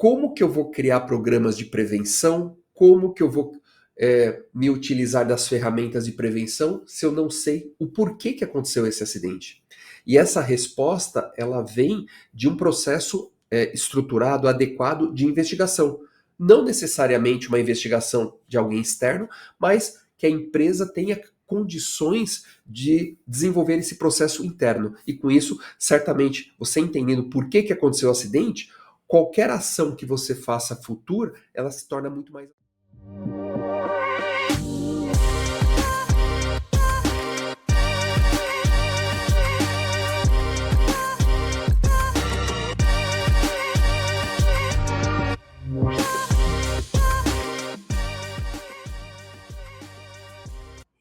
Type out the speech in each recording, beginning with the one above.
como que eu vou criar programas de prevenção? Como que eu vou me utilizar das ferramentas de prevenção se eu não sei o porquê que aconteceu esse acidente? E essa resposta, ela vem de um processo estruturado, adequado de investigação. Não necessariamente uma investigação de alguém externo, mas que a empresa tenha condições de desenvolver esse processo interno. E com isso, certamente, você entendendo por que aconteceu o acidente, qualquer ação que você faça futura, ela se torna muito mais...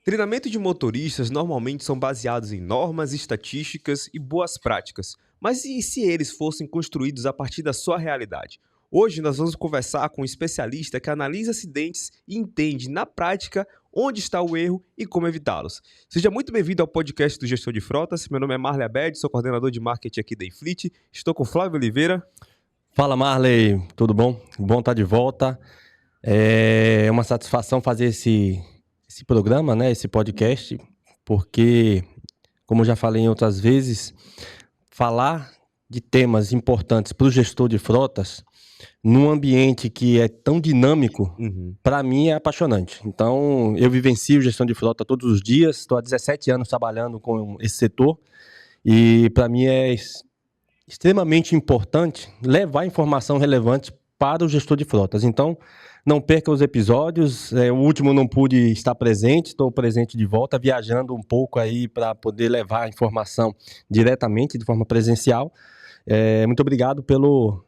Treinamento de motoristas normalmente são baseados em normas, estatísticas e boas práticas. Mas e se eles fossem construídos a partir da sua realidade? Hoje nós vamos conversar com um especialista que analisa acidentes e entende na prática onde está o erro e como evitá-los. Seja muito bem-vindo ao podcast do Gestor de Frotas. Meu nome é Marley Abed, sou coordenador de marketing aqui da Infleet. Estou com o Flávio Oliveira. Fala, Marley, tudo bom? Bom estar de volta. É uma satisfação fazer esse programa, né, esse podcast, porque, como já falei em outras vezes, falar de temas importantes para o gestor de frotas num ambiente que é tão dinâmico, para mim é apaixonante. Então, eu vivencio gestão de frota todos os dias, estou há 17 anos trabalhando com esse setor e para mim é extremamente importante levar informação relevante para o gestor de frotas. Então, não perca os episódios. O último não pude estar presente, estou presente de volta, viajando um pouco aí para poder levar a informação diretamente, de forma presencial. Muito obrigado pelo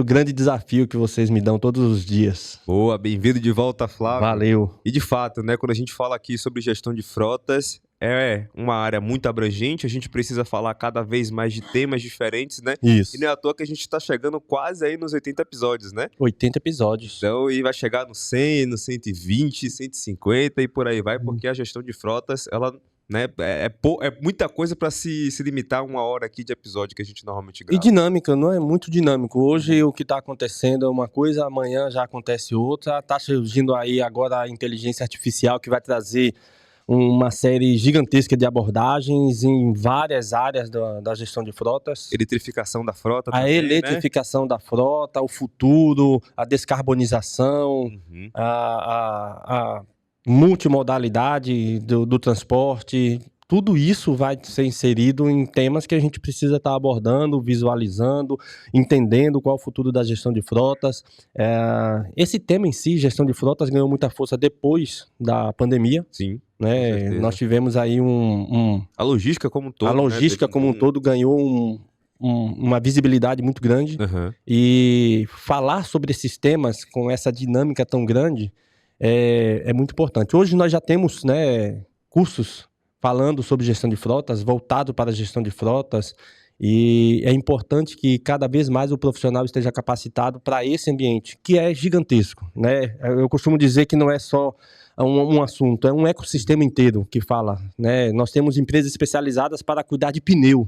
grande desafio que vocês me dão todos os dias. Boa, bem-vindo de volta, Flávio. Valeu. E de fato, né, quando a gente fala aqui sobre gestão de frotas, é uma área muito abrangente, a gente precisa falar cada vez mais de temas diferentes, né? Isso. E não é à toa que a gente está chegando quase aí nos 80 episódios, né? 80 episódios. Então, e vai chegar no 100, no 120, 150 e por aí vai, porque a gestão de frotas, ela... né, é muita coisa para se limitar a 1 hora aqui de episódio que a gente normalmente grava. E dinâmica, não é? Muito dinâmico. Hoje o que está acontecendo é uma coisa, amanhã já acontece outra. Está surgindo aí agora a inteligência artificial que vai trazer uma série gigantesca de abordagens em várias áreas da gestão de frotas. Eletrificação da frota A também, eletrificação da frota, o futuro, a descarbonização, a multimodalidade do transporte, tudo isso vai ser inserido em temas que a gente precisa estar abordando, visualizando, entendendo qual é o futuro da gestão de frotas. Esse tema em si, gestão de frotas, ganhou muita força depois da pandemia. Sim, né? Nós tivemos aí a logística como um todo. A logística como um todo ganhou uma visibilidade muito grande. E falar sobre esses temas com essa dinâmica tão grande é muito importante. Hoje nós já temos, né, cursos falando sobre gestão de frotas, voltado para a gestão de frotas, e é importante que cada vez mais o profissional esteja capacitado para esse ambiente, que é gigantesco, né? Eu costumo dizer que não é só um assunto, é um ecossistema inteiro que fala, né? Nós temos empresas especializadas para cuidar de pneu,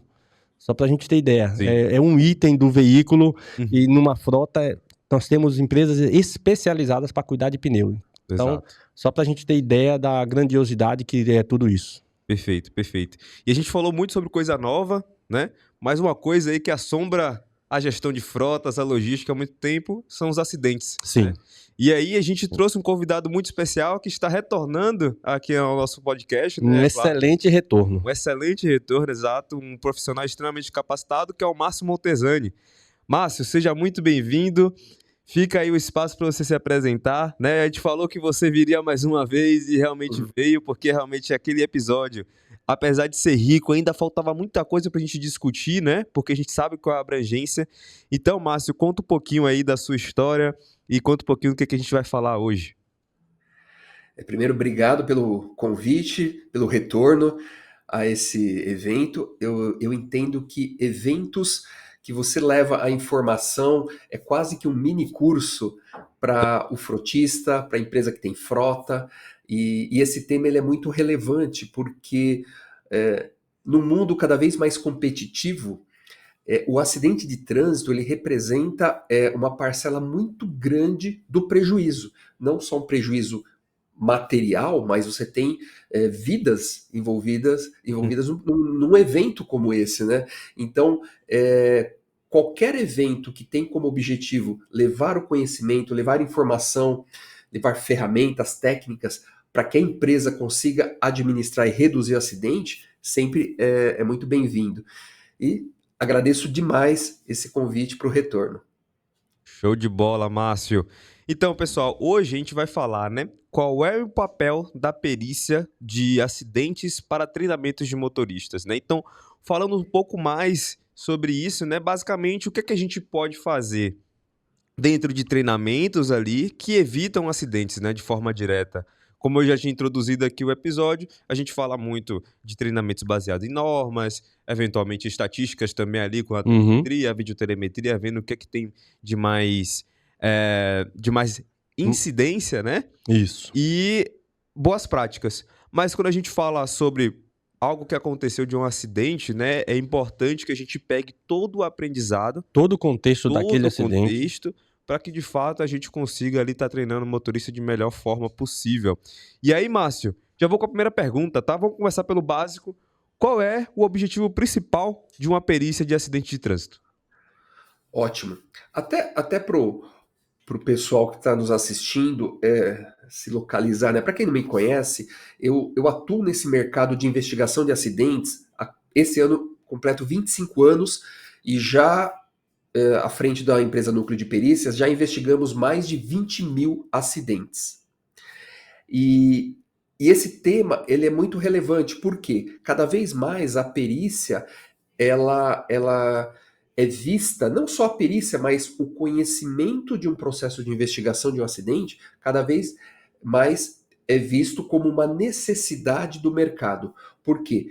só para a gente ter ideia. É um item do veículo e numa frota nós temos empresas especializadas para cuidar de pneu. Então, só para a gente ter ideia da grandiosidade que é tudo isso. Perfeito, perfeito. E a gente falou muito sobre coisa nova, né? Mas uma coisa aí que assombra a gestão de frotas, a logística há muito tempo, são os acidentes. Sim. Né? E aí a gente trouxe um convidado muito especial que está retornando aqui ao nosso podcast. Né? Excelente retorno. Um excelente retorno, exato. Um profissional extremamente capacitado, que é o Márcio Montesani. Márcio, seja muito bem-vindo. Fica aí o espaço para você se apresentar, né? A gente falou que você viria mais uma vez e realmente veio, porque realmente aquele episódio, apesar de ser rico, ainda faltava muita coisa para a gente discutir, né? Porque a gente sabe qual é a abrangência. Então, Márcio, conta um pouquinho aí da sua história e conta um pouquinho do que a gente vai falar hoje. Primeiro, obrigado pelo convite, pelo retorno a esse evento. Eu entendo que eventos que você leva a informação é quase que um mini curso para o frotista, para a empresa que tem frota, e esse tema ele é muito relevante porque no mundo cada vez mais competitivo, O acidente de trânsito ele representa uma parcela muito grande do prejuízo. Não só um prejuízo material, mas você tem vidas envolvidas num evento como esse, né? Então, qualquer evento que tem como objetivo levar o conhecimento, levar informação, levar ferramentas técnicas para que a empresa consiga administrar e reduzir o acidente, sempre é muito bem-vindo. E agradeço demais esse convite para o retorno. Show de bola, Márcio. Então, pessoal, hoje a gente vai falar, né, qual é o papel da perícia de acidentes para treinamentos de motoristas, né? Então, falando um pouco mais sobre isso, né, basicamente o que é que a gente pode fazer dentro de treinamentos ali que evitam acidentes, né, de forma direta. Como eu já tinha introduzido aqui o episódio, a gente fala muito de treinamentos baseados em normas, eventualmente estatísticas também ali com a telemetria, a videotelemetria, vendo o que é que tem de mais incidência, né? Isso. E boas práticas. Mas quando a gente fala sobre algo que aconteceu de um acidente, né, é importante que a gente pegue todo o aprendizado, todo o contexto daquele acidente, para que de fato a gente consiga ali estar treinando o motorista de melhor forma possível. E aí, Márcio, já vou com a primeira pergunta, tá? Vamos começar pelo básico. Qual é o objetivo principal de uma perícia de acidente de trânsito? Ótimo. Até pro pessoal que está nos assistindo se localizar, né? Para quem não me conhece, eu atuo nesse mercado de investigação de acidentes. Esse ano completo 25 anos e já à frente da empresa Núcleo de Perícias, já investigamos mais de 20 mil acidentes. E esse tema ele é muito relevante, porque cada vez mais a perícia ela é vista, não só a perícia, mas o conhecimento de um processo de investigação de um acidente, cada vez mais é visto como uma necessidade do mercado. Por quê?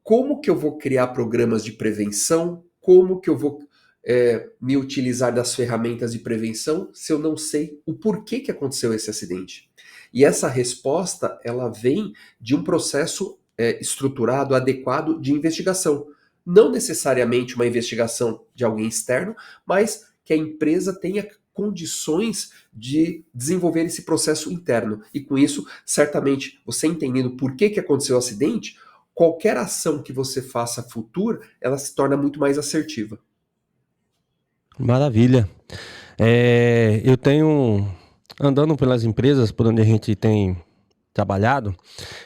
Como que eu vou criar programas de prevenção? Como que eu vou me utilizar das ferramentas de prevenção se eu não sei o porquê que aconteceu esse acidente? E essa resposta, ela vem de um processo estruturado, adequado de investigação. Não necessariamente uma investigação de alguém externo, mas que a empresa tenha condições de desenvolver esse processo interno. E com isso, certamente, você entendendo por que aconteceu o acidente, qualquer ação que você faça futura, ela se torna muito mais assertiva. Maravilha. Eu tenho, andando pelas empresas por onde a gente tem trabalhado,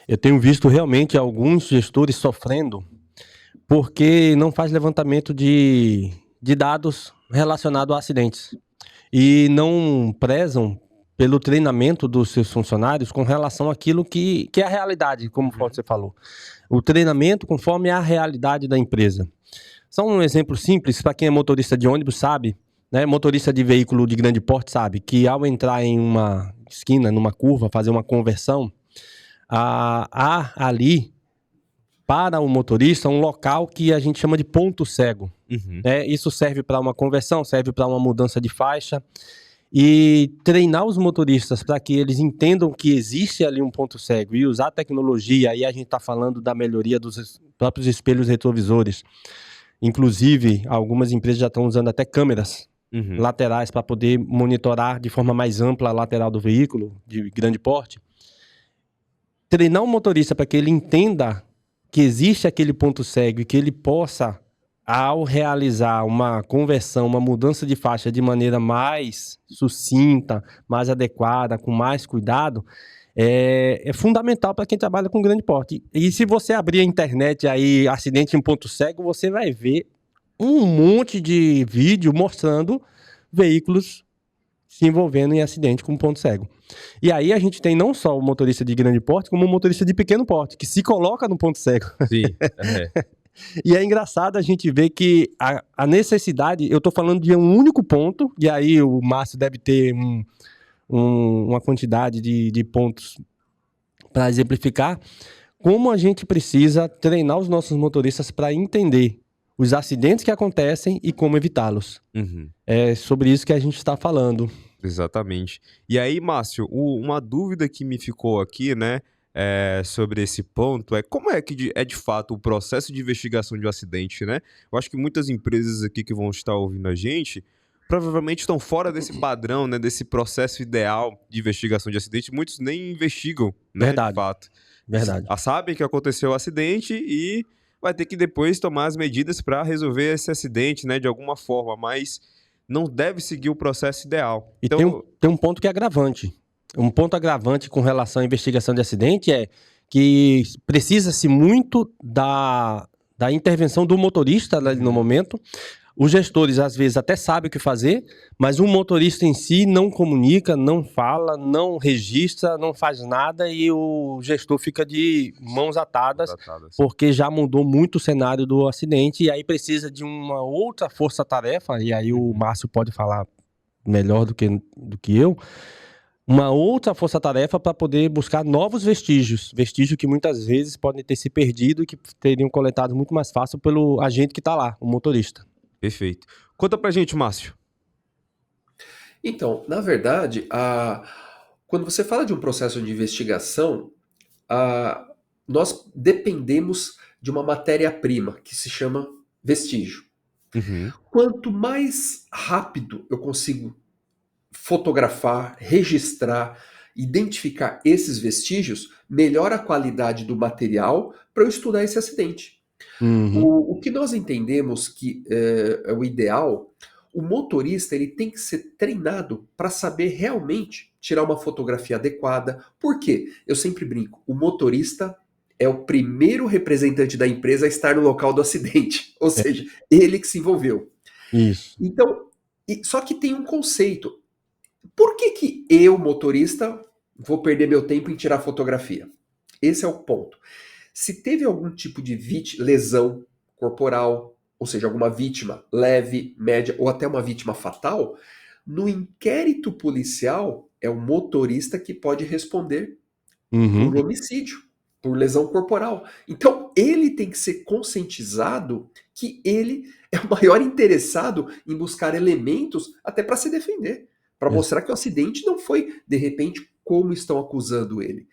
eu tenho visto realmente alguns gestores sofrendo porque não faz levantamento de dados relacionados a acidentes e não prezam pelo treinamento dos seus funcionários com relação àquilo que é a realidade, como você falou. O treinamento conforme a realidade da empresa. Só um exemplo simples, para quem é motorista de ônibus sabe, né, motorista de veículo de grande porte sabe, que ao entrar em uma esquina, numa curva, fazer uma conversão, há ali, para o motorista, um local que a gente chama de ponto cego. Isso serve para uma conversão, serve para uma mudança de faixa. E treinar os motoristas para que eles entendam que existe ali um ponto cego e usar a tecnologia, aí a gente está falando da melhoria dos próprios espelhos retrovisores. Inclusive, algumas empresas já estão usando até câmeras laterais para poder monitorar de forma mais ampla a lateral do veículo de grande porte. Treinar o motorista para que ele entenda que existe aquele ponto cego e que ele possa, ao realizar uma conversão, uma mudança de faixa de maneira mais sucinta, mais adequada, com mais cuidado, é fundamental para quem trabalha com grande porte. E se você abrir a internet aí, acidente em ponto cego, você vai ver um monte de vídeo mostrando veículos se envolvendo em acidente com ponto cego. E aí a gente tem não só o motorista de grande porte, como o motorista de pequeno porte, que se coloca no ponto cego. Sim, E é engraçado a gente ver que a necessidade, eu estou falando de um único ponto, e aí o Márcio deve ter uma quantidade de pontos para exemplificar, como a gente precisa treinar os nossos motoristas para entender os acidentes que acontecem e como evitá-los. É sobre isso que a gente está falando. Exatamente. E aí, Márcio, uma dúvida que me ficou aqui, né? sobre esse ponto é como é que é de fato o processo de investigação de um acidente, né? Eu acho que muitas empresas aqui que vão estar ouvindo a gente provavelmente estão fora desse padrão, né, desse processo ideal de investigação de acidente. Muitos nem investigam, né, de Verdade, fato. verdade. Sabem que aconteceu o acidente e vai ter que depois tomar as medidas para resolver esse acidente, né, de alguma forma, mas não deve seguir o processo ideal. E Então, tem um ponto que é agravante. Um ponto agravante com relação à investigação de acidente é que precisa-se muito da intervenção do motorista ali no momento. Os gestores, às vezes, até sabem o que fazer, mas o motorista em si não comunica, não fala, não registra, não faz nada e o gestor fica de mãos atadas, porque já mudou muito o cenário do acidente e aí precisa de uma outra força-tarefa, e aí o Márcio pode falar melhor do que eu, uma outra força-tarefa para poder buscar novos vestígios que muitas vezes podem ter se perdido e que teriam coletado muito mais fácil pelo agente que está lá, o motorista. Perfeito. Conta pra gente, Márcio. Então, na verdade, quando você fala de um processo de investigação, nós dependemos de uma matéria-prima que se chama vestígio. Uhum. Quanto mais rápido eu consigo fotografar, registrar, identificar esses vestígios, melhor a qualidade do material para eu estudar esse acidente. O que nós entendemos que é o ideal, o motorista ele tem que ser treinado para saber realmente tirar uma fotografia adequada. Por quê? Eu sempre brinco, o motorista é o primeiro representante da empresa a estar no local do acidente, ou seja, ele que se envolveu. Isso. Então, só que tem um conceito. Por que eu, motorista, vou perder meu tempo em tirar fotografia? Esse é o ponto. Se teve algum tipo de lesão corporal, ou seja, alguma vítima leve, média ou até uma vítima fatal, no inquérito policial é o motorista que pode responder por homicídio, por lesão corporal. Então ele tem que ser conscientizado que ele é o maior interessado em buscar elementos até para se defender, para mostrar que o acidente não foi, de repente, como estão acusando ele.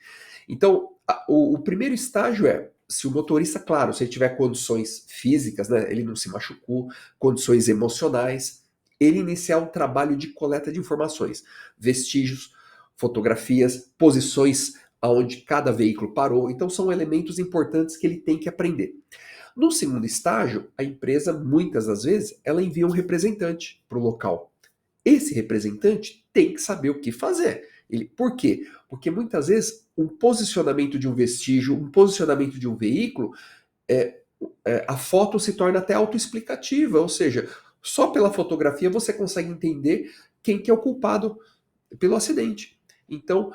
Então, o primeiro estágio é, se o motorista, claro, se ele tiver condições físicas, né, ele não se machucou, condições emocionais, ele iniciar um trabalho de coleta de informações, vestígios, fotografias, posições aonde cada veículo parou. Então, são elementos importantes que ele tem que aprender. No segundo estágio, a empresa, muitas das vezes, ela envia um representante para o local. Esse representante tem que saber o que fazer. Por quê? Porque muitas vezes um posicionamento de um vestígio, um posicionamento de um veículo, a foto se torna até autoexplicativa, ou seja, só pela fotografia você consegue entender quem que é o culpado pelo acidente. Então,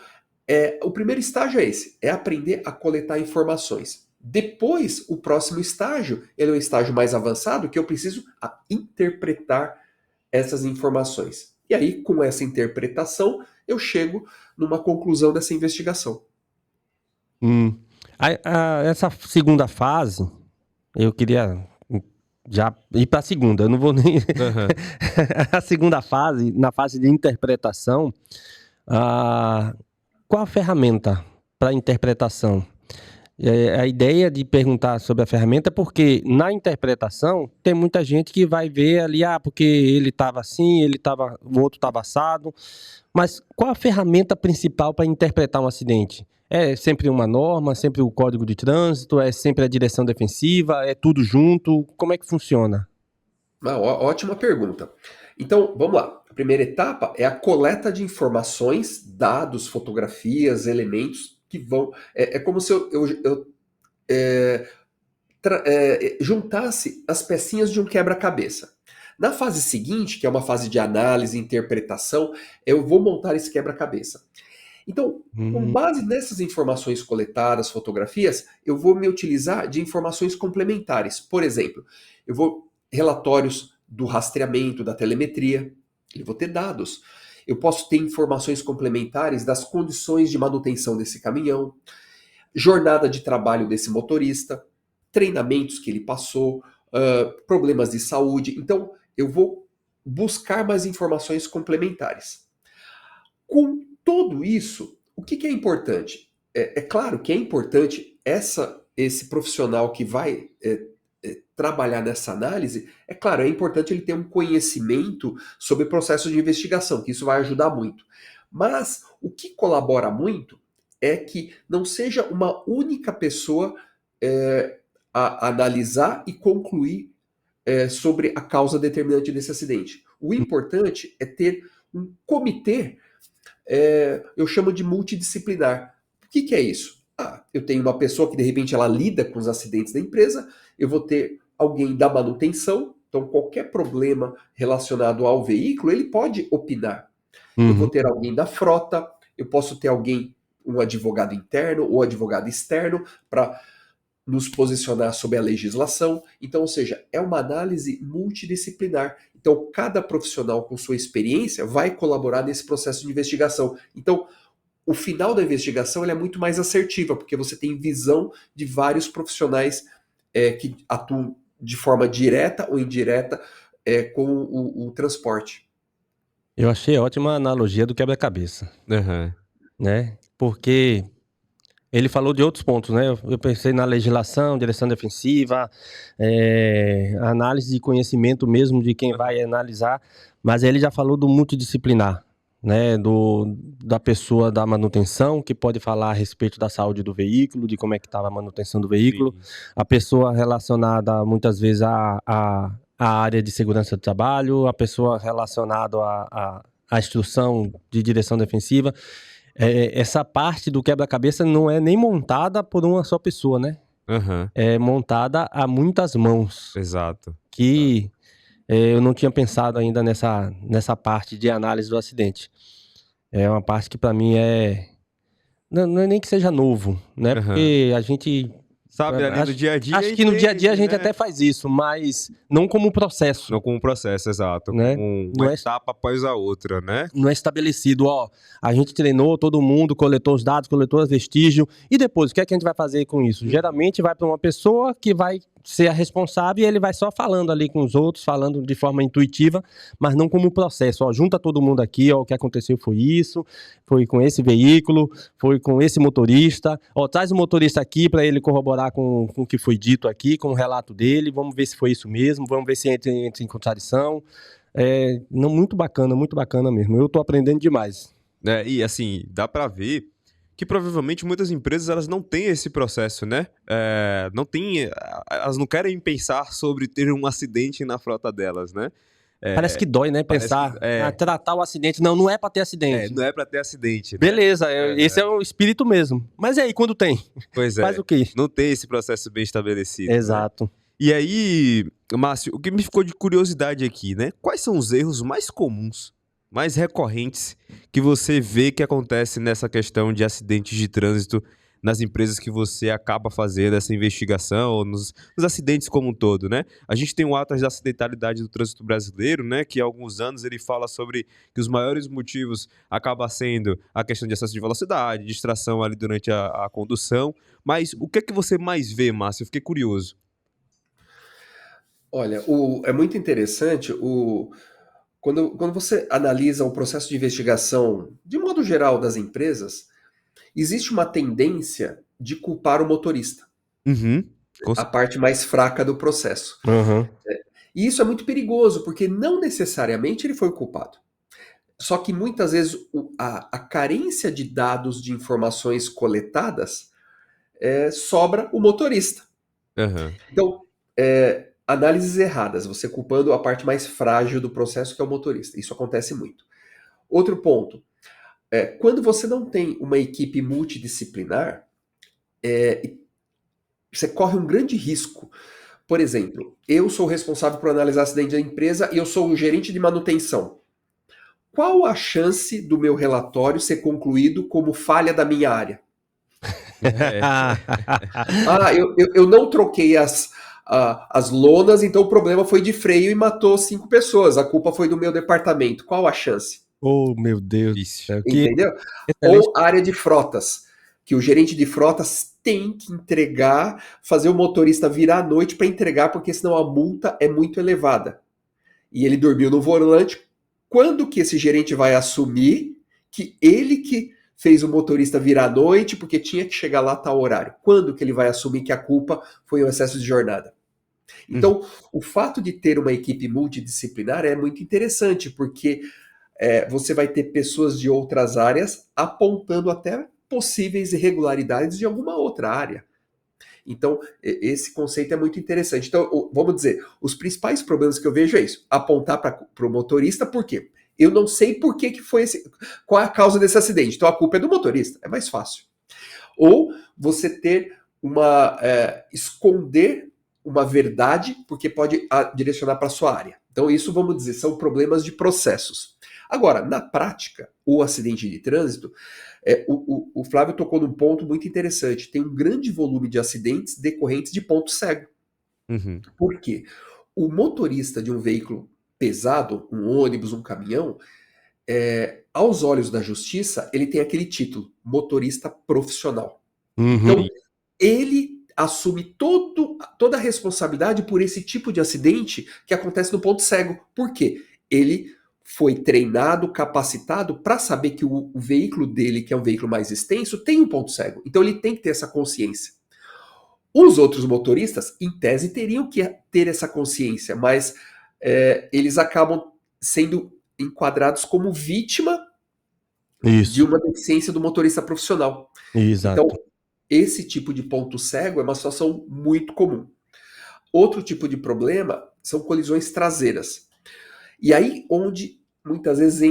o primeiro estágio é esse, é aprender a coletar informações. Depois, o próximo estágio, ele é um estágio mais avançado, que eu preciso interpretar essas informações. E aí, com essa interpretação, eu chego numa conclusão dessa investigação. Essa segunda fase, eu queria já ir para a segunda, eu não vou nem... A segunda fase, na fase de interpretação, qual a ferramenta para interpretação? A ideia de perguntar sobre a ferramenta é porque na interpretação tem muita gente que vai ver ali, porque ele estava assim, o outro estava assado. Mas qual a ferramenta principal para interpretar um acidente? É sempre uma norma, sempre o código de trânsito, é sempre a direção defensiva, é tudo junto? Como é que funciona? Ótima pergunta. Então, vamos lá. A primeira etapa é a coleta de informações, dados, fotografias, elementos que vão... É como se eu juntasse as pecinhas de um quebra-cabeça. Na fase seguinte, que é uma fase de análise e interpretação, eu vou montar esse quebra-cabeça. Então, com base nessas informações coletadas, fotografias, eu vou me utilizar de informações complementares. Por exemplo, eu vou relatórios do rastreamento, da telemetria, eu vou ter dados. Eu posso ter informações complementares das condições de manutenção desse caminhão, jornada de trabalho desse motorista, treinamentos que ele passou, problemas de saúde. Então, eu vou buscar mais informações complementares. Com tudo isso, o que é importante? É claro que é importante esse profissional que vai trabalhar nessa análise, é claro, é importante ele ter um conhecimento sobre processos de investigação, que isso vai ajudar muito. Mas o que colabora muito é que não seja uma única pessoa a analisar e concluir sobre a causa determinante desse acidente. O importante é ter um comitê, eu chamo de multidisciplinar. O que é isso? Eu tenho uma pessoa que de repente ela lida com os acidentes da empresa, eu vou ter alguém da manutenção, então qualquer problema relacionado ao veículo, ele pode opinar. Eu vou ter alguém da frota, eu posso ter alguém, um advogado interno ou advogado externo, para nos posicionar sobre a legislação. Então, ou seja, é uma análise multidisciplinar. Então, cada profissional com sua experiência vai colaborar nesse processo de investigação. Então, o final da investigação é muito mais assertiva, porque você tem visão de vários profissionais que atuam de forma direta ou indireta com o transporte. Eu achei ótima a analogia do quebra-cabeça, né? Porque ele falou de outros pontos, né? Eu pensei na legislação, direção defensiva, análise de conhecimento mesmo de quem vai analisar, mas ele já falou do multidisciplinar, né? Da pessoa da manutenção, que pode falar a respeito da saúde do veículo, de como é que estava a manutenção do veículo, a pessoa relacionada muitas vezes a área de segurança do trabalho, a pessoa relacionada à instrução de direção defensiva. Essa parte do quebra-cabeça não é nem montada por uma só pessoa, né? É montada a muitas mãos. Exato. Que eu não tinha pensado ainda nessa parte de análise do acidente. É uma parte que para mim não é nem que seja novo, né? Porque a gente... Sabe, ali no dia a dia... Acho que no dia a dia a gente até faz isso, mas não como processo. Não como processo, exato. Né? Como uma etapa após a outra, né? Não é estabelecido, a gente treinou todo mundo, coletou os dados, coletou os vestígios, e depois, o que é que a gente vai fazer com isso? Geralmente vai para uma pessoa que vai ser a responsável e ele vai só falando ali com os outros, falando de forma intuitiva, mas não como processo. Junta todo mundo aqui, o que aconteceu foi isso, foi com esse veículo, foi com esse motorista, traz o motorista aqui para ele corroborar com o que foi dito aqui, com o relato dele, vamos ver se foi isso mesmo, vamos ver se entra em contradição. Muito bacana mesmo. Eu tô aprendendo demais. E assim, dá para ver que provavelmente muitas empresas elas não têm esse processo, né? Elas não querem pensar sobre ter um acidente na frota delas, né? Parece que dói, né? Pensar, tratar o acidente. Não é para ter acidente. Não é para ter acidente. Né? Beleza, esse é o espírito mesmo. Mas e aí, quando tem? Pois é. Faz o quê? Não tem esse processo bem estabelecido. Exato. Né? E aí, Márcio, o que me ficou de curiosidade aqui, né? Quais são os erros mais comuns, mais recorrentes, que você vê que acontece nessa questão de acidentes de trânsito nas empresas que você acaba fazendo essa investigação, ou nos acidentes como um todo, né? A gente tem o Atlas da Acidentalidade do Trânsito Brasileiro, né? Que há alguns anos ele fala sobre que os maiores motivos acabam sendo a questão de excesso de velocidade, distração ali durante a condução. Mas o que é que você mais vê, Márcio? Eu fiquei curioso. Olha, é muito interessante quando você analisa o processo de investigação, de modo geral, das empresas, existe uma tendência de culpar o motorista. A parte mais fraca do processo. E isso é muito perigoso, porque não necessariamente ele foi o culpado. Só que muitas vezes a carência de dados, de informações coletadas, sobra o motorista. Então, análises erradas, você culpando a parte mais frágil do processo, que é o motorista. Isso acontece muito. Outro ponto, quando você não tem uma equipe multidisciplinar, você corre um grande risco. Por exemplo, eu sou responsável por analisar acidente da empresa e eu sou o gerente de manutenção. Qual a chance do meu relatório ser concluído como falha da minha área? Eu não troquei as lonas, então o problema foi de freio e matou 5 pessoas. A culpa foi do meu departamento. Qual a chance? Oh, meu Deus. Entendeu? Ou área de frotas, que o gerente de frotas tem que entregar, fazer o motorista virar à noite para entregar, porque senão a multa é muito elevada. E ele dormiu no volante. Quando que esse gerente vai assumir que ele que fez o motorista virar à noite porque tinha que chegar lá a tal horário? Quando que ele vai assumir que a culpa foi o excesso de jornada? Então, o fato de ter uma equipe multidisciplinar é muito interessante, porque você vai ter pessoas de outras áreas apontando até possíveis irregularidades de alguma outra área. Então, esse conceito é muito interessante. Então, vamos dizer, os principais problemas que eu vejo é isso: apontar para o motorista, por quê? Eu não sei por que foi qual é a causa desse acidente. Então, a culpa é do motorista, é mais fácil. Ou você ter esconder uma verdade, porque pode direcionar para a sua área. Então, isso, vamos dizer, são problemas de processos. Agora, na prática, o acidente de trânsito, o Flávio tocou num ponto muito interessante. Tem um grande volume de acidentes decorrentes de ponto cego. Uhum. Por quê? O motorista de um veículo pesado, um ônibus, um caminhão, aos olhos da justiça, ele tem aquele título, motorista profissional. Então, ele assume toda a responsabilidade por esse tipo de acidente que acontece no ponto cego. Por quê? Ele foi treinado, capacitado para saber que o veículo dele, que é um veículo mais extenso, tem um ponto cego. Então ele tem que ter essa consciência. Os outros motoristas, em tese, teriam que ter essa consciência, mas eles acabam sendo enquadrados como vítima de uma deficiência do motorista profissional. Exato. Então, esse tipo de ponto cego é uma situação muito comum. Outro tipo de problema são colisões traseiras. E aí onde muitas vezes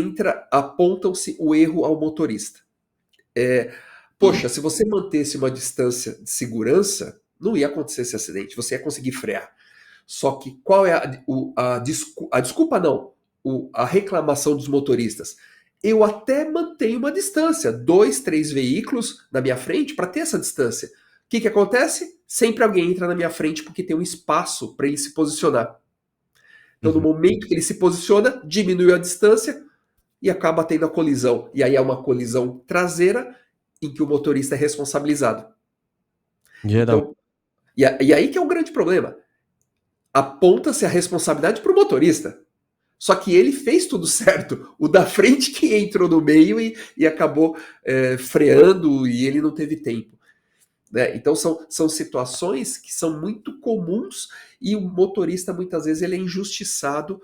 apontam-se o erro ao motorista. Poxa, se você mantesse uma distância de segurança, não ia acontecer esse acidente, você ia conseguir frear. Só que qual é a desculpa não, a reclamação dos motoristas? Eu até mantenho uma distância, 2, 3 veículos na minha frente para ter essa distância. O que acontece? Sempre alguém entra na minha frente porque tem um espaço para ele se posicionar. Então, no momento que ele se posiciona, diminui a distância e acaba tendo a colisão. E aí é uma colisão traseira em que o motorista é responsabilizado. Então, e aí que é o grande problema. Aponta-se a responsabilidade para o motorista. Só que ele fez tudo certo. O da frente que entrou no meio e acabou freando e ele não teve tempo. Então são situações que são muito comuns e o motorista muitas vezes ele é injustiçado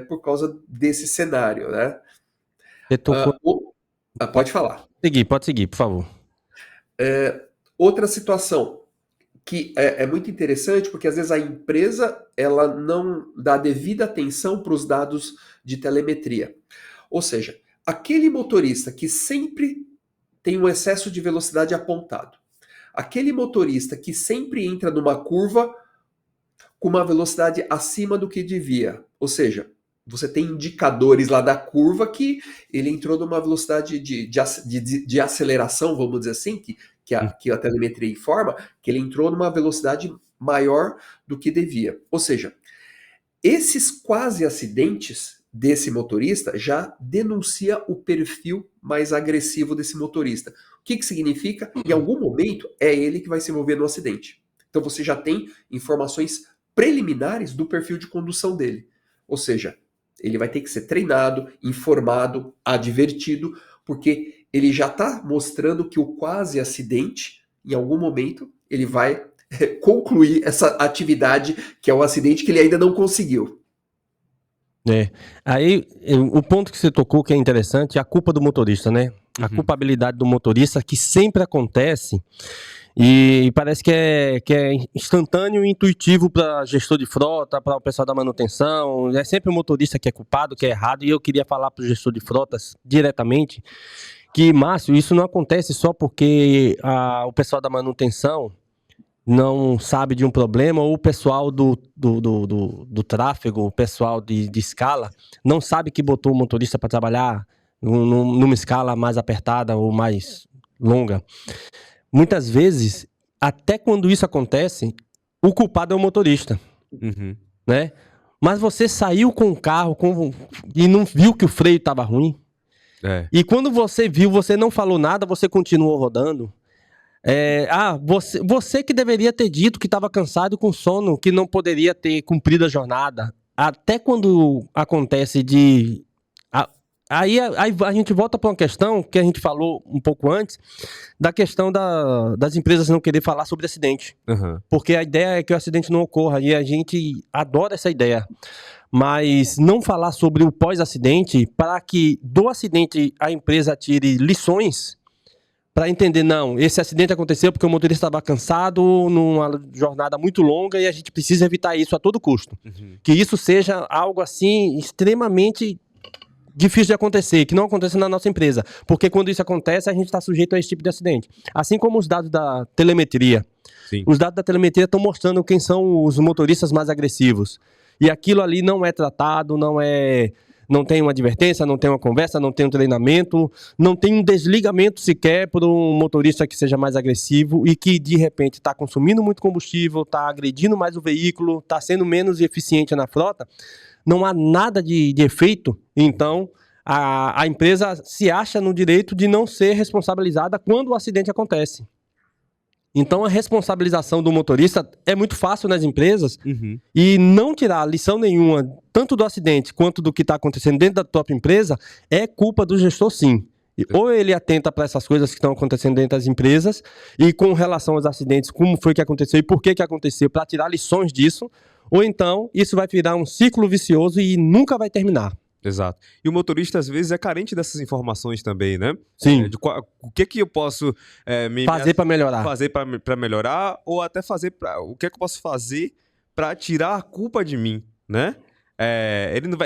por causa desse cenário, né? Pode falar. Pode seguir, por favor. Outra situação que é muito interessante porque às vezes a empresa ela não dá devida atenção para os dados de telemetria. Ou seja, aquele motorista que sempre tem um excesso de velocidade apontado, aquele motorista que sempre entra numa curva com uma velocidade acima do que devia. Ou seja, você tem indicadores lá da curva que ele entrou numa velocidade de aceleração, vamos dizer assim, que a telemetria informa que ele entrou numa velocidade maior do que devia. Ou seja, esses quase acidentes desse motorista já denuncia o perfil mais agressivo desse motorista. O que significa? Em algum momento é ele que vai se envolver no acidente. Então você já tem informações preliminares do perfil de condução dele. Ou seja, ele vai ter que ser treinado, informado, advertido, porque ele já está mostrando que o quase acidente, em algum momento, ele vai concluir essa atividade que é o acidente que ele ainda não conseguiu. Aí o ponto que você tocou que é interessante é a culpa do motorista, né? A culpabilidade do motorista que sempre acontece e parece que é instantâneo e intuitivo para gestor de frota, para o pessoal da manutenção. É sempre o motorista que é culpado, que é errado. E eu queria falar para o gestor de frotas diretamente que, Márcio, isso não acontece só porque o pessoal da manutenção não sabe de um problema, ou o pessoal do tráfego, o pessoal de escala, não sabe que botou o motorista para trabalhar numa escala mais apertada ou mais longa. Muitas vezes, até quando isso acontece, o culpado é o motorista, né? Mas você saiu com o carro e não viu que o freio estava ruim. E quando você viu, você não falou nada, você continuou rodando. Você que deveria ter dito que estava cansado e com sono, que não poderia ter cumprido a jornada. Até quando acontece Aí a gente volta para uma questão que a gente falou um pouco antes, da questão das empresas não querer falar sobre acidente. Aham. Porque a ideia é que o acidente não ocorra, e a gente adora essa ideia. Mas não falar sobre o pós-acidente para que do acidente a empresa tire lições para entender, não, esse acidente aconteceu porque o motorista estava cansado numa jornada muito longa e a gente precisa evitar isso a todo custo. Uhum. Que isso seja algo assim extremamente difícil de acontecer, que não aconteça na nossa empresa. Porque quando isso acontece, a gente está sujeito a esse tipo de acidente. Assim como os dados da telemetria. Sim. Os dados da telemetria estão mostrando quem são os motoristas mais agressivos. E aquilo ali não é tratado, não tem uma advertência, não tem uma conversa, não tem um treinamento, não tem um desligamento sequer para um motorista que seja mais agressivo e que, de repente, está consumindo muito combustível, está agredindo mais o veículo, está sendo menos eficiente na frota. Não há nada de efeito, então a empresa se acha no direito de não ser responsabilizada quando o acidente acontece. Então a responsabilização do motorista é muito fácil nas empresas Uhum. e não tirar lição nenhuma, tanto do acidente quanto do que está acontecendo dentro da própria empresa, é culpa do gestor, sim. Ou ele atenta para essas coisas que estão acontecendo dentro das empresas e com relação aos acidentes, como foi que aconteceu e por que aconteceu, para tirar lições disso, ou então isso vai virar um ciclo vicioso e nunca vai terminar. Exato. E o motorista, às vezes, é carente dessas informações também, né? Sim. O que eu posso Fazer para melhorar. fazer para melhorar, ou até fazer o que é que eu posso fazer para tirar a culpa de mim, né?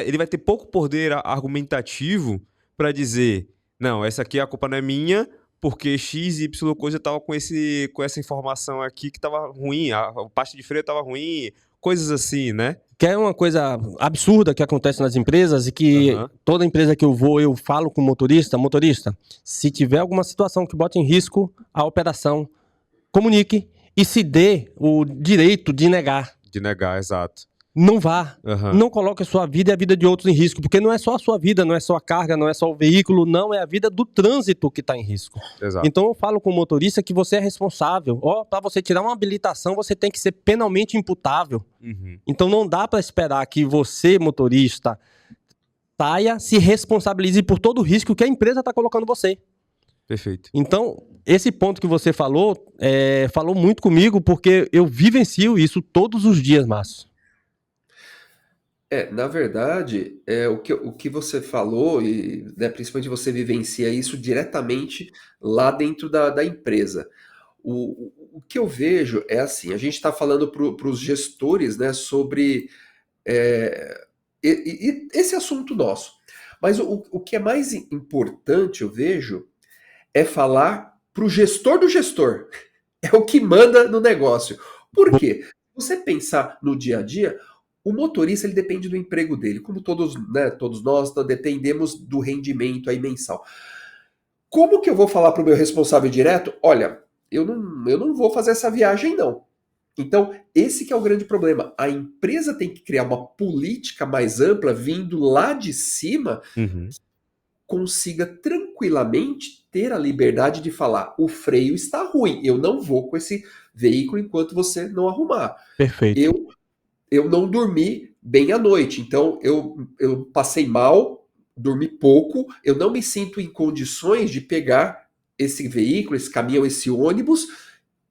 Ele vai ter pouco poder argumentativo para dizer, não, essa aqui a culpa não é minha, porque X e Y coisa tava com essa informação aqui que tava ruim, a pasta de freio tava ruim, coisas assim, né? Que é uma coisa absurda que acontece nas empresas e que Aham. toda empresa que eu vou, eu falo com o motorista, se tiver alguma situação que bote em risco a operação, comunique e se dê o direito de negar. De negar, exato. Não vá. Aham. Não coloque a sua vida e a vida de outros em risco, porque não é só a sua vida, não é só a carga, não é só o veículo, não, é a vida do trânsito que está em risco. Exato. Então eu falo com o motorista que você é responsável. Para você tirar uma habilitação, você tem que ser penalmente imputável. Uhum. Então não dá para esperar que você, motorista, se responsabilize por todo o risco que a empresa está colocando você. Perfeito. Então, esse ponto que você falou muito comigo, porque eu vivencio isso todos os dias, Márcio. Na verdade, o que você falou, e né, principalmente você vivencia isso diretamente lá dentro da empresa. O que eu vejo é assim, a gente está falando para os gestores, né, sobre esse assunto nosso. Mas o que é mais importante, eu vejo, é falar para o gestor do gestor. É o que manda no negócio. Por quê? Se você pensar no dia a dia, o motorista ele depende do emprego dele, como todos nós dependemos do rendimento aí mensal. Como que eu vou falar para o meu responsável direto? Olha, eu não vou fazer essa viagem não. Então, esse que é o grande problema. A empresa tem que criar uma política mais ampla, vindo lá de cima, Uhum. que consiga tranquilamente ter a liberdade de falar: o freio está ruim, eu não vou com esse veículo enquanto você não arrumar. Perfeito. Eu não dormi bem à noite, então eu passei mal, dormi pouco, eu não me sinto em condições de pegar esse veículo, esse caminhão, esse ônibus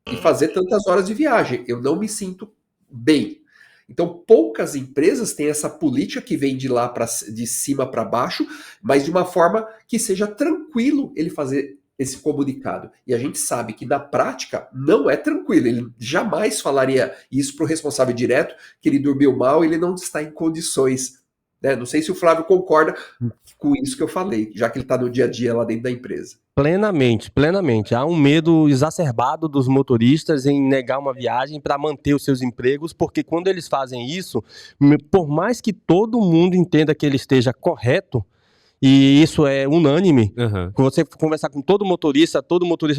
e fazer tantas horas de viagem. Eu não me sinto bem. Então, poucas empresas têm essa política que vem de cima para baixo, mas de uma forma que seja tranquilo ele fazer esse comunicado. E a gente sabe que na prática não é tranquilo. Ele jamais falaria isso para o responsável direto, que ele dormiu mal, ele não está em condições. Né? Não sei se o Flávio concorda com isso que eu falei, já que ele está no dia a dia lá dentro da empresa. Plenamente, plenamente. Há um medo exacerbado dos motoristas em negar uma viagem para manter os seus empregos, porque quando eles fazem isso, por mais que todo mundo entenda que ele esteja correto, e isso é unânime, Uhum. quando você conversar com todo motorista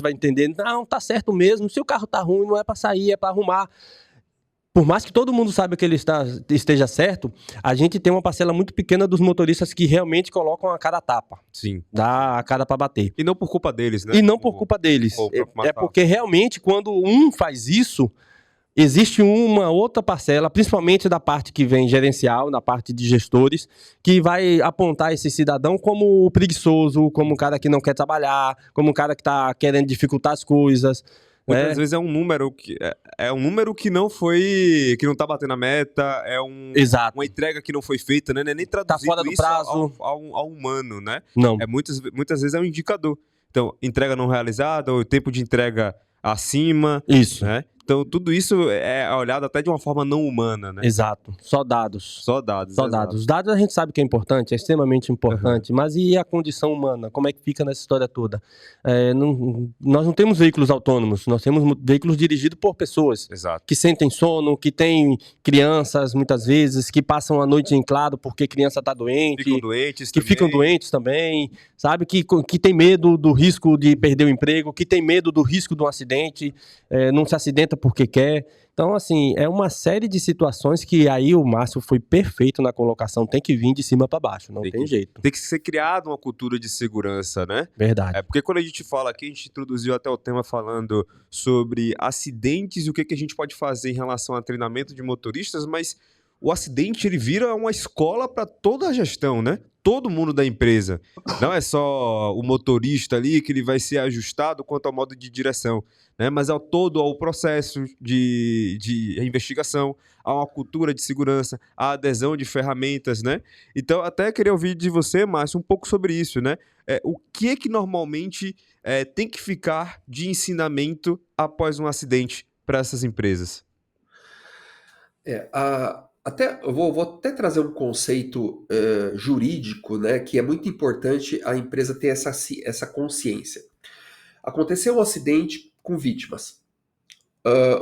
vai entender, não, tá certo mesmo, se o carro tá ruim, não é para sair, é para arrumar. Por mais que todo mundo saiba que ele esteja certo, a gente tem uma parcela muito pequena dos motoristas que realmente colocam a cara a tapa. Sim. Dá a cara para bater. E não por culpa deles, né? E não por culpa deles. Ou próprio É porque realmente quando um faz isso, existe uma outra parcela, principalmente da parte que vem gerencial, na parte de gestores, que vai apontar esse cidadão como preguiçoso, como um cara que não quer trabalhar, como um cara que está querendo dificultar as coisas. Muitas vezes é um número que não foi, que não tá batendo a meta, Exato. uma entrega que não foi feita, né? Não é nem traduzindo fora do isso prazo. ao humano, né? Não. Muitas vezes é um indicador. Então, entrega não realizada, ou tempo de entrega acima. Isso. Né? Então, tudo isso é olhado até de uma forma não humana, né? Exato. Só dados. Só dados. Só exato. dados. Os dados a gente sabe que é importante, é extremamente importante, mas e a condição humana? Como é que fica nessa história toda? Nós não temos veículos autônomos, nós temos veículos dirigidos por pessoas. Exato. Que sentem sono, que têm crianças, muitas vezes, que passam a noite em claro porque criança está doente. Ficam doentes que também. ficam doentes também, sabe? Que tem medo do risco de perder o emprego, que tem medo do risco de um acidente, não se acidenta porque quer. Então, assim, é uma série de situações que aí o Márcio foi perfeito na colocação, tem que vir de cima para baixo, não tem jeito. Tem que ser criada uma cultura de segurança, né? Verdade. Porque quando a gente fala aqui, a gente introduziu até o tema falando sobre acidentes e o que a gente pode fazer em relação a treinamento de motoristas, mas o acidente ele vira uma escola para toda a gestão, né? Todo mundo da empresa. Não é só o motorista ali que ele vai ser ajustado quanto ao modo de direção, né? Mas ao todo, ao processo de investigação, a uma cultura de segurança, a adesão de ferramentas, né? Então, até queria ouvir de você, Márcio, um pouco sobre isso, né? O que é que normalmente tem que ficar de ensinamento após um acidente para essas empresas? Eu vou até trazer um conceito jurídico, né, que é muito importante a empresa ter essa consciência. Aconteceu um acidente com vítimas.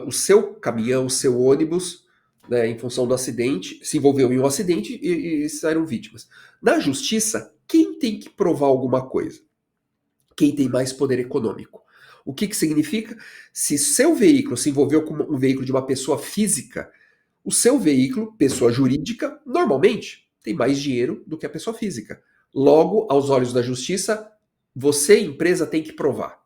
O seu caminhão, o seu ônibus, né, em função do acidente, se envolveu em um acidente e saíram vítimas. Na justiça, quem tem que provar alguma coisa? Quem tem mais poder econômico. O que significa? Se seu veículo se envolveu com um veículo de uma pessoa física, o seu veículo, pessoa jurídica, normalmente tem mais dinheiro do que a pessoa física. Logo, aos olhos da justiça, você, empresa, tem que provar.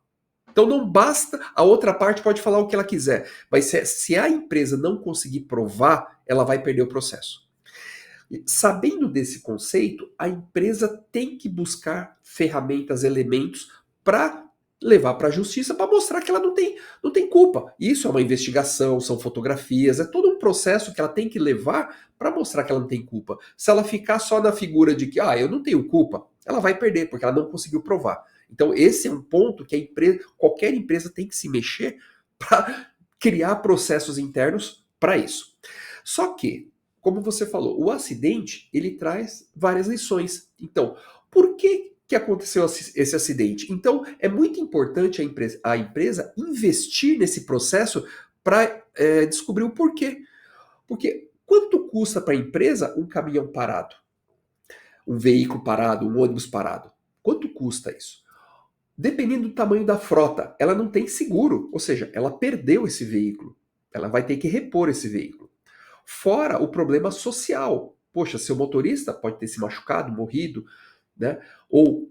Então não basta, a outra parte pode falar o que ela quiser, mas se a empresa não conseguir provar, ela vai perder o processo. Sabendo desse conceito, a empresa tem que buscar ferramentas, elementos para levar para a justiça para mostrar que ela não tem culpa. Isso é uma investigação, são fotografias, é todo um processo que ela tem que levar para mostrar que ela não tem culpa. Se ela ficar só na figura de que eu não tenho culpa, ela vai perder, porque ela não conseguiu provar. Então esse é um ponto que qualquer empresa tem que se mexer para criar processos internos para isso. Só que, como você falou, o acidente ele traz várias lições. Então, por que aconteceu esse acidente? Então, é muito importante a empresa investir nesse processo para descobrir o porquê. Porque quanto custa para a empresa um caminhão parado? Um veículo parado, um ônibus parado? Quanto custa isso? Dependendo do tamanho da frota, ela não tem seguro, ou seja, ela perdeu esse veículo. Ela vai ter que repor esse veículo. Fora o problema social. Poxa, seu motorista pode ter se machucado, morrido, né? Ou,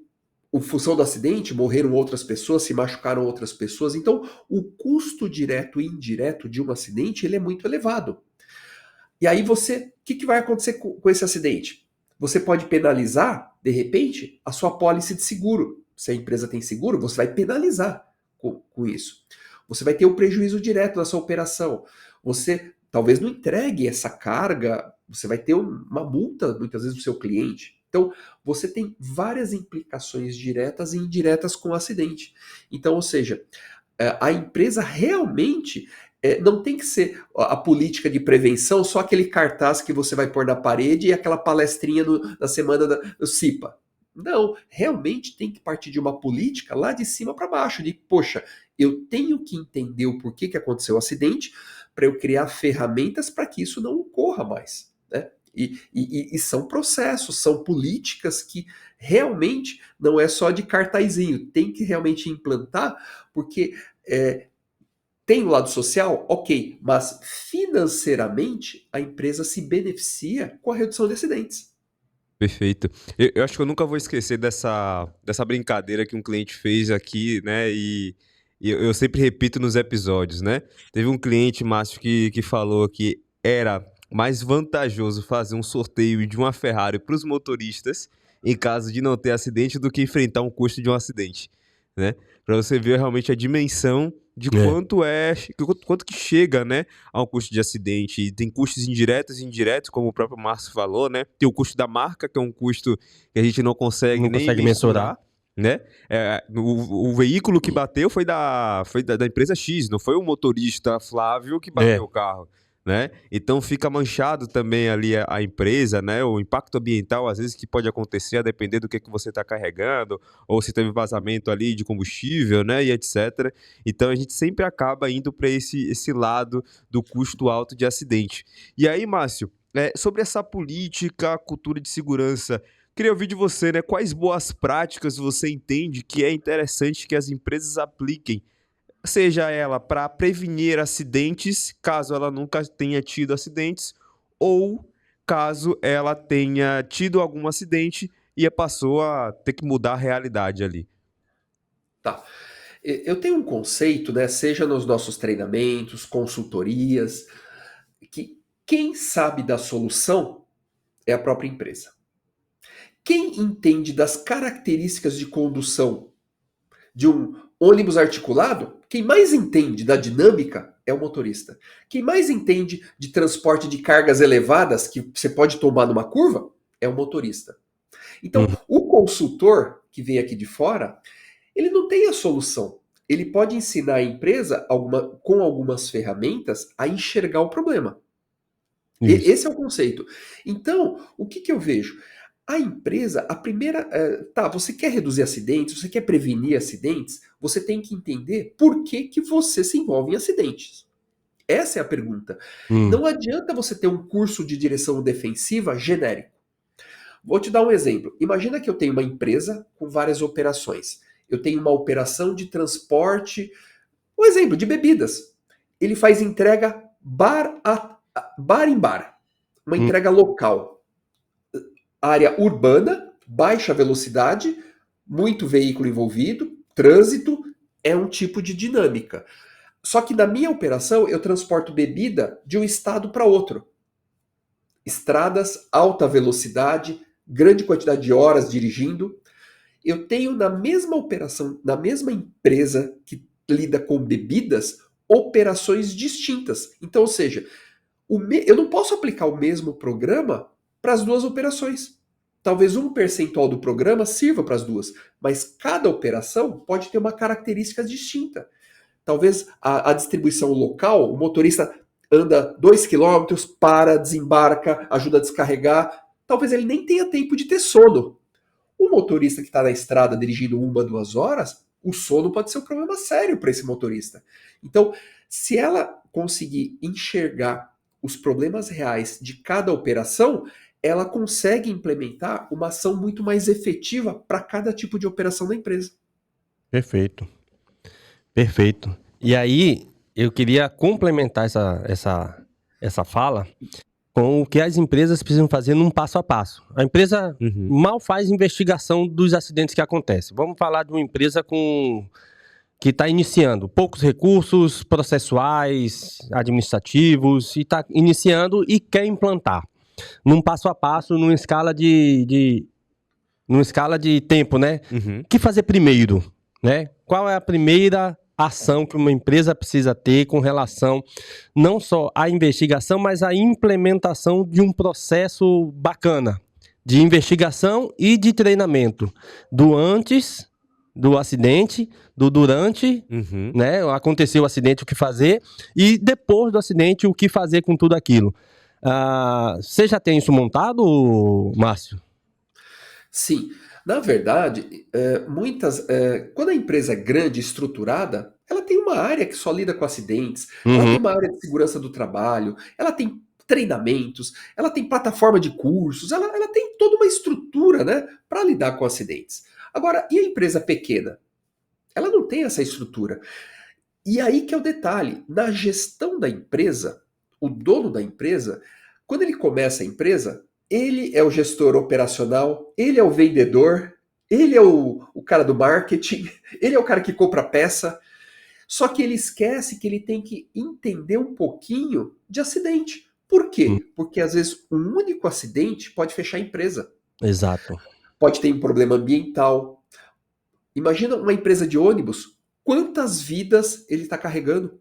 em função do acidente, morreram outras pessoas, se machucaram outras pessoas. Então, o custo direto e indireto de um acidente ele é muito elevado. E aí o que vai acontecer com esse acidente? Você pode penalizar, de repente, a sua pólice de seguro. Se a empresa tem seguro, você vai penalizar com isso. Você vai ter o prejuízo direto da sua operação. Você talvez não entregue essa carga, você vai ter uma multa, muitas vezes, do seu cliente. Então, você tem várias implicações diretas e indiretas com o acidente. Então, ou seja, a empresa realmente não tem que ser a política de prevenção, só aquele cartaz que você vai pôr na parede e aquela palestrinha na semana do CIPA. Não, realmente tem que partir de uma política lá de cima para baixo, de, poxa, eu tenho que entender o porquê que aconteceu o acidente para eu criar ferramentas para que isso não ocorra mais, né? E são processos, são políticas que realmente não é só de cartazinho, tem que realmente implantar, porque tem o lado social, ok, mas financeiramente a empresa se beneficia com a redução de acidentes. Perfeito. Eu acho que eu nunca vou esquecer dessa brincadeira que um cliente fez aqui, né? E e eu sempre repito nos episódios, né? Teve um cliente, Márcio, que falou que era mais vantajoso fazer um sorteio de uma Ferrari para os motoristas em caso de não ter acidente do que enfrentar um custo de um acidente, né? Para você ver realmente a dimensão de É. quanto que chega, né, a um custo de acidente. E tem custos indiretos e indiretos, como o próprio Márcio falou, né? Tem o custo da marca, que é um custo que a gente não consegue Não nem consegue mensurar. mensurar, né? O veículo que bateu foi da empresa X, não foi o motorista Flávio que bateu É. o carro, né? Então fica manchado também ali a empresa, né? O impacto ambiental, às vezes, que pode acontecer, a depender do que você está carregando, ou se teve vazamento ali de combustível, né? E etc. Então a gente sempre acaba indo para esse lado do custo alto de acidente. E aí, Márcio, sobre essa política, cultura de segurança, queria ouvir de você, né? Quais boas práticas você entende que é interessante que as empresas apliquem, seja ela para prevenir acidentes, caso ela nunca tenha tido acidentes, ou caso ela tenha tido algum acidente e passou a ter que mudar a realidade ali. Tá. Eu tenho um conceito, né, seja nos nossos treinamentos, consultorias, que quem sabe da solução é a própria empresa. Quem entende das características de condução de um ônibus articulado, quem mais entende da dinâmica é o motorista. Quem mais entende de transporte de cargas elevadas que você pode tomar numa curva é o motorista. Então, Uhum. o consultor que vem aqui de fora, ele não tem a solução. Ele pode ensinar a empresa com algumas ferramentas a enxergar o problema. Isso. Esse é o conceito. Então, o que eu vejo? A empresa, a primeira. Você quer reduzir acidentes, você quer prevenir acidentes, você tem que entender por que você se envolve em acidentes. Essa é a pergunta. Hum. Não adianta você ter um curso de direção defensiva genérico. Vou te dar um exemplo. Imagina que eu tenho uma empresa com várias operações. Eu tenho uma operação de transporte, um exemplo, de bebidas. Ele faz entrega bar em bar. Uma Hum. entrega local. Área urbana, baixa velocidade, muito veículo envolvido, trânsito, é um tipo de dinâmica. Só que na minha operação eu transporto bebida de um estado para outro. Estradas, alta velocidade, grande quantidade de horas dirigindo. Eu tenho na mesma operação, na mesma empresa que lida com bebidas, operações distintas. Então, ou seja, eu não posso aplicar o mesmo programa para as duas operações. Talvez um percentual do programa sirva para as duas, mas cada operação pode ter uma característica distinta. Talvez a distribuição local, o motorista anda 2 quilômetros, para, desembarca, ajuda a descarregar. Talvez ele nem tenha tempo de ter sono. O motorista que está na estrada dirigindo 1, 2 horas, o sono pode ser um problema sério para esse motorista. Então, se ela conseguir enxergar os problemas reais de cada operação, ela consegue implementar uma ação muito mais efetiva para cada tipo de operação da empresa. Perfeito. Perfeito. E aí, eu queria complementar essa fala com o que as empresas precisam fazer num passo a passo. A empresa mal faz investigação dos acidentes que acontecem. Vamos falar de uma empresa que está iniciando, poucos recursos processuais, administrativos, e está iniciando e quer implantar num passo a passo, numa escala de tempo, né? O que fazer primeiro, né? Qual é a primeira ação que uma empresa precisa ter com relação não só à investigação, mas à implementação de um processo bacana de investigação e de treinamento do antes do acidente, do durante, né? Aconteceu o acidente, o que fazer, e depois do acidente, o que fazer com tudo aquilo. Você já tem isso montado, Márcio? Sim. Na verdade, quando a empresa é grande, estruturada, ela tem uma área que só lida com acidentes, ela tem uma área de segurança do trabalho, ela tem treinamentos, ela tem plataforma de cursos, ela tem toda uma estrutura, né, para lidar com acidentes. Agora, e a empresa pequena? Ela não tem essa estrutura. E aí que é o detalhe, na gestão da empresa, o dono da empresa, quando ele começa a empresa, ele é o gestor operacional, ele é o vendedor, ele é o cara do marketing, ele é o cara que compra peça. Só que ele esquece que ele tem que entender um pouquinho de acidente. Por quê? Porque às vezes um único acidente pode fechar a empresa. Exato. Pode ter um problema ambiental. Imagina uma empresa de ônibus, quantas vidas ele está carregando?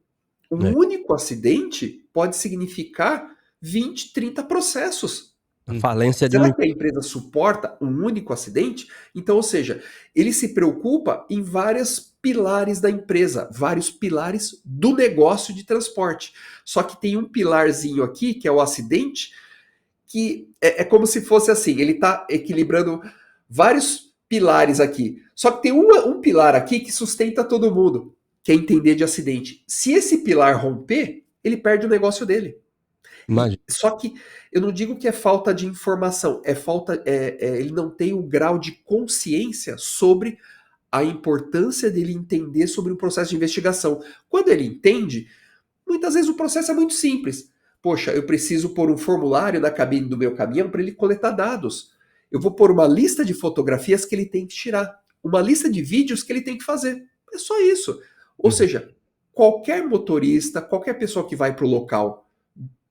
Um É. único acidente pode significar 20, 30 processos. A falência de Será uma. que a empresa suporta um único acidente? Então, ou seja, ele se preocupa em vários pilares da empresa, vários pilares do negócio de transporte. Só que tem um pilarzinho aqui, que é o acidente, que é como se fosse assim, ele está equilibrando vários pilares aqui. Só que tem um pilar aqui que sustenta todo mundo, que é entender de acidente. Se esse pilar romper, ele perde o negócio dele. Imagina. Só que eu não digo que é falta de informação, ele não tem o grau de consciência sobre a importância dele entender sobre o processo de investigação. Quando ele entende, muitas vezes o processo é muito simples. Poxa, eu preciso pôr um formulário na cabine do meu caminhão para ele coletar dados. Eu vou pôr uma lista de fotografias que ele tem que tirar, uma lista de vídeos que ele tem que fazer. É só isso. Ou seja, qualquer motorista, qualquer pessoa que vai para o local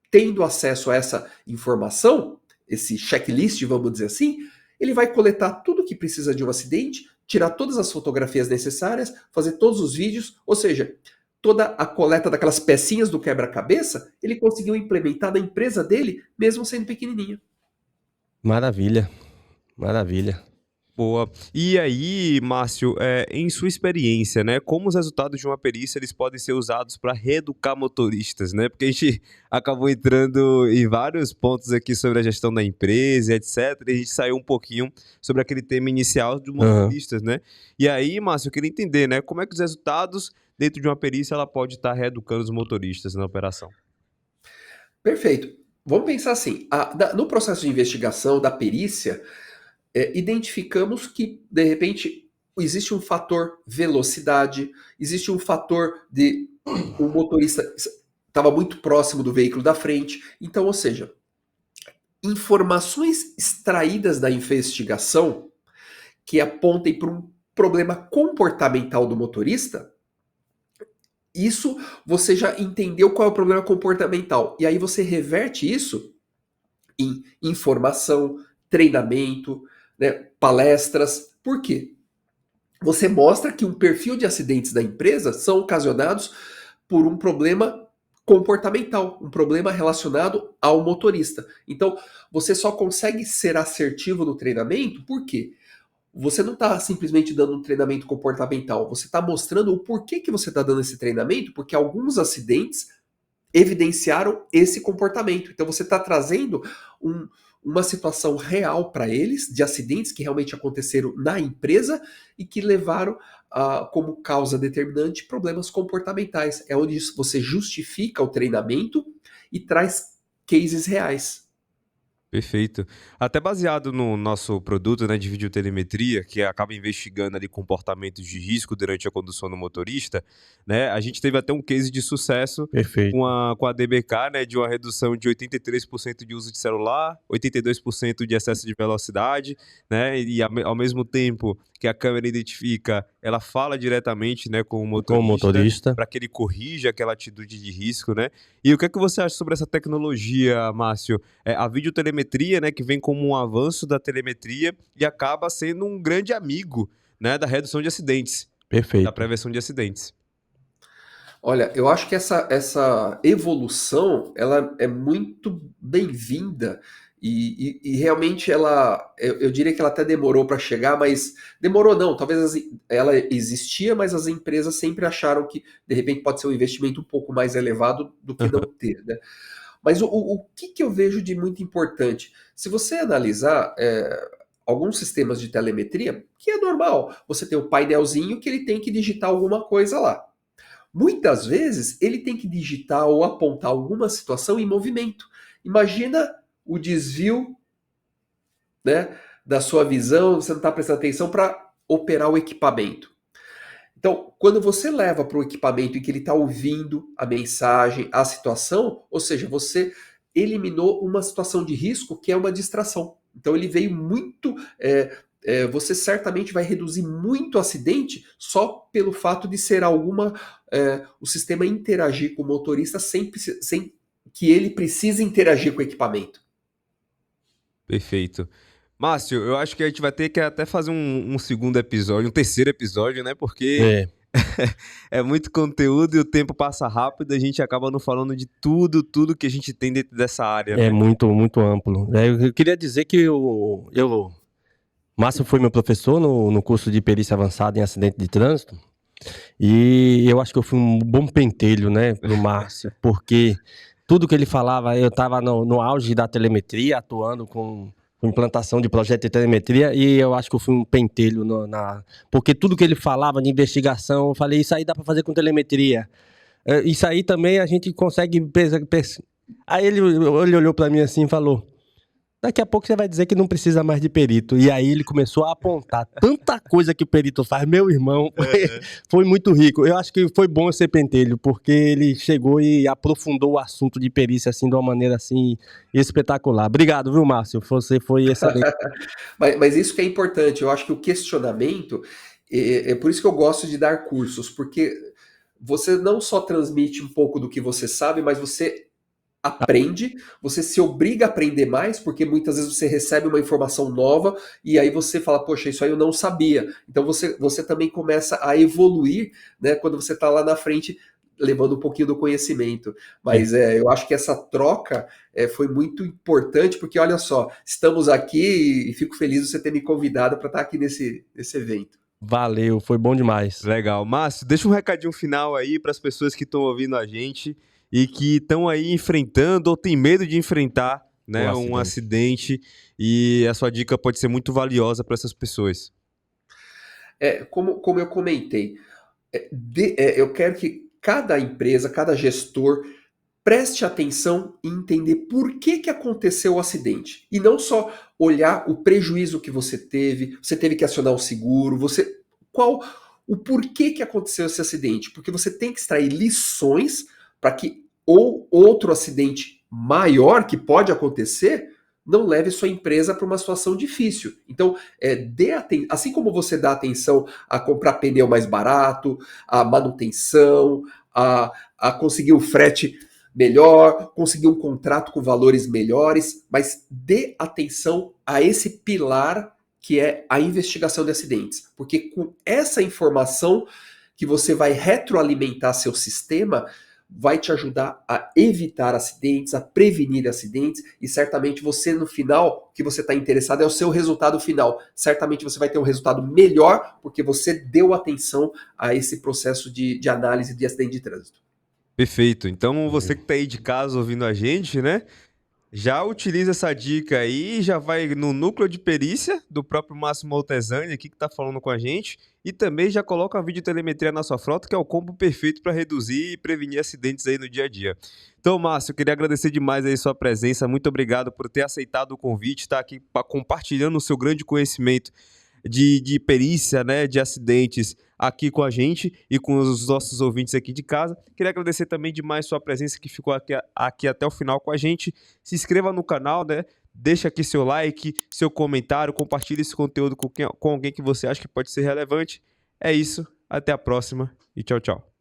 tendo acesso a essa informação, esse checklist, vamos dizer assim, ele vai coletar tudo que precisa de um acidente, tirar todas as fotografias necessárias, fazer todos os vídeos, ou seja, toda a coleta daquelas pecinhas do quebra-cabeça, ele conseguiu implementar na empresa dele, mesmo sendo pequenininho. Maravilha. Maravilha. Boa. E aí, Márcio, em sua experiência, né, como os resultados de uma perícia eles podem ser usados para reeducar motoristas, né? Porque a gente acabou entrando em vários pontos aqui sobre a gestão da empresa, etc. E a gente saiu um pouquinho sobre aquele tema inicial dos motoristas, né? E aí, Márcio, eu queria entender, né, como é que os resultados dentro de uma perícia ela pode estar reeducando os motoristas na operação. Perfeito. Vamos pensar assim, no processo de investigação da perícia, identificamos que, de repente, existe um fator velocidade, existe um fator de o motorista estava muito próximo do veículo da frente. Então, ou seja, informações extraídas da investigação que apontem para um problema comportamental do motorista, isso você já entendeu qual é o problema comportamental. E aí você reverte isso em informação, treinamento, né, palestras. Por quê? Você mostra que um perfil de acidentes da empresa são ocasionados por um problema comportamental, um problema relacionado ao motorista. Então, você só consegue ser assertivo no treinamento, por quê? Você não está simplesmente dando um treinamento comportamental, você está mostrando o porquê que você está dando esse treinamento, porque alguns acidentes evidenciaram esse comportamento. Então você está trazendo uma situação real para eles, de acidentes que realmente aconteceram na empresa e que levaram como causa determinante problemas comportamentais. É onde você justifica o treinamento e traz cases reais. Perfeito. Até baseado no nosso produto, né, de videotelemetria, que acaba investigando ali comportamentos de risco durante a condução do motorista, né, a gente teve até um case de sucesso Perfeito. com a DBK, né, de uma redução de 83% de uso de celular, 82% de excesso de velocidade, né, e ao mesmo tempo que a câmera identifica, ela fala diretamente, né, com o motorista, para que ele corrija aquela atitude de risco, né. E o que é que você acha sobre essa tecnologia, Márcio? A videotelemetria, né, que vem como um avanço da telemetria e acaba sendo um grande amigo, né, da redução de acidentes, Perfeito. da prevenção de acidentes. Olha, eu acho que essa evolução ela é muito bem-vinda e realmente eu diria que ela até demorou para chegar, mas demorou não, talvez ela existia, mas as empresas sempre acharam que de repente pode ser um investimento um pouco mais elevado do que não ter, né? Mas o que eu vejo de muito importante? Se você analisar alguns sistemas de telemetria, que é normal, você tem o painelzinho que ele tem que digitar alguma coisa lá. Muitas vezes ele tem que digitar ou apontar alguma situação em movimento. Imagina o desvio, né, da sua visão, você não está prestando atenção para operar o equipamento. Então, quando você leva para o equipamento em que ele está ouvindo a mensagem, a situação, ou seja, você eliminou uma situação de risco que é uma distração. Então ele veio muito você certamente vai reduzir muito o acidente só pelo fato de ser o sistema interagir com o motorista sem que ele precise interagir com o equipamento. Perfeito. Márcio, eu acho que a gente vai ter que até fazer um segundo episódio, um terceiro episódio, né? Porque é muito conteúdo e o tempo passa rápido, a gente acaba não falando de tudo que a gente tem dentro dessa área, né? É muito, muito amplo. Eu queria dizer que Márcio foi meu professor no curso de perícia avançada em acidente de trânsito, e eu acho que eu fui um bom pentelho, né, pro Márcio, porque tudo que ele falava, eu estava no auge da telemetria, atuando com implantação de projeto de telemetria, e eu acho que eu fui um pentelho porque tudo que ele falava de investigação, eu falei, isso aí dá para fazer com telemetria. Isso aí também a gente consegue... Aí ele olhou para mim assim e falou, daqui a pouco você vai dizer que não precisa mais de perito. E aí ele começou a apontar tanta coisa que o perito faz. Meu irmão, foi muito rico. Eu acho que foi bom ser pentelho, porque ele chegou e aprofundou o assunto de perícia assim, de uma maneira assim espetacular. Obrigado, viu, Márcio? Você foi excelente. Mas isso que é importante. Eu acho que o questionamento, é por isso que eu gosto de dar cursos, porque você não só transmite um pouco do que você sabe, mas você aprende, você se obriga a aprender mais, porque muitas vezes você recebe uma informação nova e aí você fala, poxa, isso aí eu não sabia. Então você também começa a evoluir, né, quando você está lá na frente levando um pouquinho do conhecimento. Mas eu acho que essa troca foi muito importante, porque olha só, estamos aqui e fico feliz de você ter me convidado para estar aqui nesse evento. Valeu, foi bom demais. Legal. Márcio, deixa um recadinho final aí para as pessoas que estão ouvindo a gente e que estão aí enfrentando ou têm medo de enfrentar, né, um acidente, e a sua dica pode ser muito valiosa para essas pessoas. Como eu comentei, eu quero que cada empresa, cada gestor preste atenção e entender por que aconteceu o acidente. E não só olhar o prejuízo que você teve que acionar o seguro, o porquê que aconteceu esse acidente. Porque você tem que extrair lições para que outro acidente maior que pode acontecer não leve sua empresa para uma situação difícil. Então, assim como você dá atenção a comprar pneu mais barato, a manutenção, a conseguir o frete melhor, conseguir um contrato com valores melhores, mas dê atenção a esse pilar que é a investigação de acidentes. Porque com essa informação que você vai retroalimentar seu sistema, vai te ajudar a evitar acidentes, a prevenir acidentes, e certamente você no final, o que você está interessado é o seu resultado final. Certamente você vai ter um resultado melhor porque você deu atenção a esse processo de análise de acidente de trânsito. Perfeito. Então você que está aí de casa ouvindo a gente, né? Já utiliza essa dica aí, já vai no núcleo de perícia do próprio Márcio Moltesani aqui que está falando com a gente, e também já coloca a videotelemetria na sua frota, que é o combo perfeito para reduzir e prevenir acidentes aí no dia a dia. Então, Márcio, eu queria agradecer demais aí sua presença, muito obrigado por ter aceitado o convite, estar aqui compartilhando o seu grande conhecimento de perícia, né, de acidentes aqui com a gente e com os nossos ouvintes aqui de casa. Queria agradecer também demais sua presença que ficou aqui até o final com a gente. Se inscreva no canal, né? Deixa aqui seu like, seu comentário, compartilhe esse conteúdo com alguém que você acha que pode ser relevante. É isso, até a próxima e tchau, tchau.